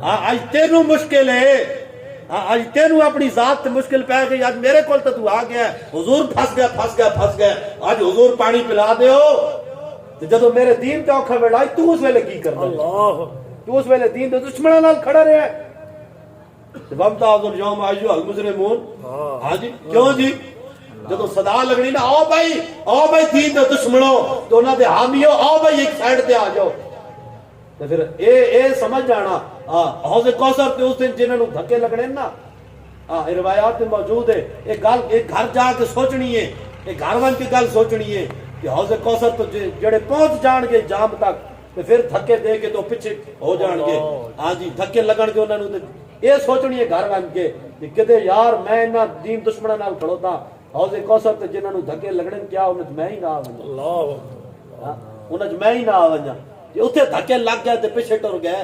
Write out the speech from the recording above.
हाँ अज तेनू मुश्किल है, हाँ अज तेनू अपनी जात ते मुश्किल पै गई। अज मेरे कोल तो तू आ गया, हुजूर फस गया। अज हुजूर पानी पिला दे जदों मेरे दीन ते औखा वेला तू उस वेले की करना? अल्लाह, तू उस वेले दीन दे दुश्मनां नाल खड़ा रहा। वमताजुल यौम अय्युहल मुजरिमून, हाँ जी क्यों जी? जदों सदा लगनी ना आओ भाई दीन दे दुश्मनों तो उन्हां दे हामियो, आओ भाई एक साइड ते आ जाओ। तो फिर ए समझ जाना हौज़े कौसर ते उस दिन जिन्हां नूं धक्के लगने ना, रिवायात में मौजूद है। एक गल एक घर जाके सोचनी है, एक घर वन की गल सोचनी है कि हौज़े कौसर तो जेड़े पहुंच जाणगे जाम तक ते फिर धक्के दे के तो पीछे हो जाणगे। हाँ जी धक्के लगणगे उन्हां नूं। ये सोचनी है घर वन के किते यार मैं इन्हां दीन दुश्मनां नाल खड़ोता, हौज़े कौसर ते जिन्हां नूं धक्के लगणे क्या उन्हां मैं ही ना आ वञा, उन्हां मैं ही ना आ वञा। जे उत्थे धक्के लग गए ते पिछे टुर गए